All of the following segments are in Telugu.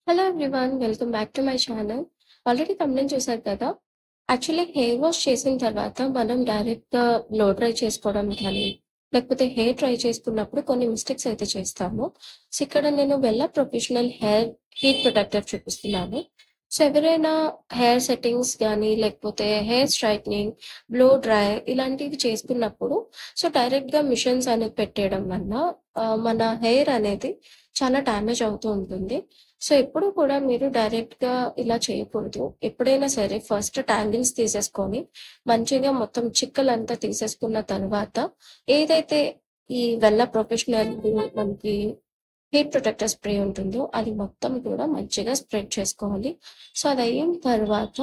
Hello everyone welcome back to my channel. Already thumbnail చూసారు కదా! యాక్చువల్లీ హెయిర్ వాష్ చేసిన తర్వాత మనం డైరెక్ట్‌గా బ్లో డ్రై చేసుకోవడం కానీ, లేకపోతే హెయిర్ డ్రై చేసుకున్నప్పుడు కొన్ని మిస్టేక్స్ అయితే చేస్తాము. సో, ఇక్కడ నేను వెల్లా ప్రొఫెషనల్ హెయిర్ హీట్ ప్రొటెక్టర్ చూపిస్తున్నాను. సో, ఎవరైనా హెయిర్ సెట్టింగ్స్ గానీ, లేకపోతే హెయిర్ స్ట్రైట్నింగ్, బ్లో డ్రై ఇలాంటివి చేసుకున్నప్పుడు డైరెక్ట్‌గా మిషన్స్ అనేది పెట్టేయడం వల్ల మన హెయిర్ అనేది చాలా డ్యామేజ్ అవుతూ ఉంటుంది. సో, ఎప్పుడు కూడా మీరు డైరెక్ట్‌గా ఇలా చేయకూడదు. ఎప్పుడైనా సరే ఫస్ట్ ట్యాంగిల్స్ తీసేసుకొని, మంచిగా మొత్తం చిక్కలంతా తీసేసుకున్న తర్వాత, ఏదైతే ఈ వెల్ల ప్రొఫెషనల్‌ది మనకి హీట్ ప్రొటెక్టర్ స్ప్రే ఉంటుందో, అది మొత్తం కూడా మంచిగా స్ప్రెడ్ చేసుకోవాలి. సో, అదయిన తర్వాత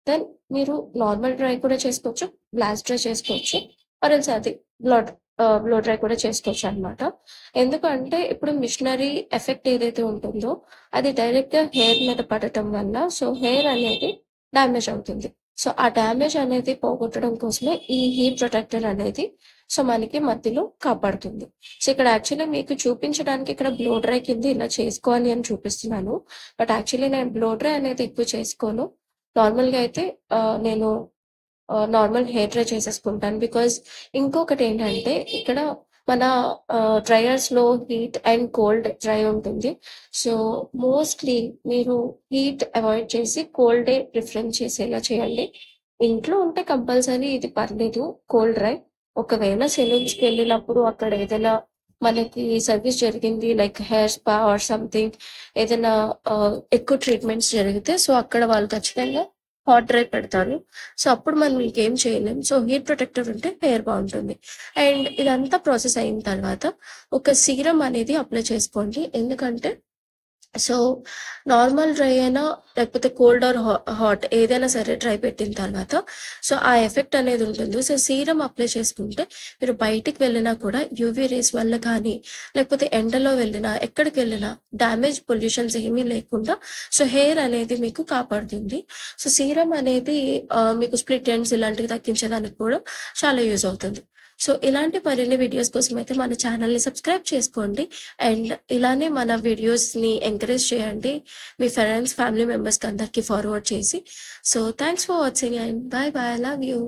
దెన్ మీరు నార్మల్ డ్రై కూడా చేసుకోవచ్చు, బ్లాస్ట్ డ్రై చేసుకోవచ్చు. ఆర్ ఎల్స్ అది బ్లో డ్రై కూడా చేసుకోవచ్చనమాట. ఎందుకంటే ఇప్పుడు మిషనరీ ఎఫెక్ట్ ఏదైతే ఉంటుందో, అది డైరెక్ట్‌గా హెయిర్ మీద పడటం వల్ల హెయిర్ అనేది డ్యామేజ్ అవుతుంది. ఆ డ్యామేజ్ అనేది పోగొట్టడం కోసమే ఈ హీట్ ప్రొటెక్టర్ అనేది మనకి మధ్యలో కాపాడుతుంది. ఇక్కడ యాక్చువల్లీ మీకు చూపించడానికి ఇక్కడ బ్లో డ్రై కింద ఇలా చేసుకోవాలి అని చూపిస్తున్నాను. బట్ యాక్చువల్లీ నేను బ్లో డ్రై అనేది ఎక్కువ చేసుకోను. నార్మల్‌గా అయితే నేను నార్మల్ హెయిర్ డ్రై చేసేసుకుంటాను. బికాజ్ ఇంకొకటేంటంటే ఇక్కడ మన డ్రైయర్స్‌లో హీట్ అండ్ కోల్డ్ డ్రై ఉంటుంది. సో, మోస్ట్‌లీ మీరు హీట్ అవాయిడ్ చేసి కోల్డే ప్రిఫరెన్స్ చేసేలా చేయండి. ఇంట్లో ఉంటే కంపల్సరీ ఇది పర్లేదు కోల్డ్ డ్రై. ఒకవేళ సెలూన్స్‌కి వెళ్ళినప్పుడు అక్కడ ఏదైనా మనకి సర్వీస్ జరిగింది like hair spa or something ఏదైనా ఎక్కువ ట్రీట్మెంట్స్ జరిగితే అక్కడ వాళ్ళు ఖచ్చితంగా హాట్ డ్రై పెడతారు. అప్పుడు మనం ఇంకేం చేయలేం. హీట్ ప్రొటెక్టర్ ఉంటే హెయిర్ బావుంటుంది. అండ్ ఇదంతా ప్రాసెస్ అయిన తర్వాత ఒక సీరమ్ అనేది అప్లై చేసుకోండి. ఎందుకంటే సో, నార్మల్ డ్రై అయినా లేకపోతే కోల్డ్ ఆర్ హాట్ ఏదైనా సరే డ్రై పెట్టిన తర్వాత ఆ ఎఫెక్ట్ అనేది ఉంటుంది. సీరమ్ అప్లై చేసుకుంటే మీరు బయటికి వెళ్ళినా కూడా యూవీ రేస్ వల్ల కానీ, లేకపోతే ఎండలో వెళ్ళినా, ఎక్కడికి వెళ్ళినా డ్యామేజ్ పొల్యూషన్స్ ఏమీ లేకుండా హెయిర్ అనేది మీకు కాపాడుతుంది. సీరమ్ అనేది మీకు స్ప్లిట్ ఎండ్స్ ఇలాంటివి తగ్గించడానికి కూడా చాలా యూజ్ అవుతుంది. ఇలాంటి మరిన్ని వీడియోస్ కోసం అయితే మన ఛానల్‌ని సబ్స్క్రైబ్ చేసుకోండి. అండ్ ఇలానే మన వీడియోస్‌ని ఎంకరేజ్ చేయండి. మీ ఫ్రెండ్స్, ఫ్యామిలీ మెంబర్స్‌కి అందరికి ఫార్వర్డ్ చేసి. Thanks for watching and by by. Love you.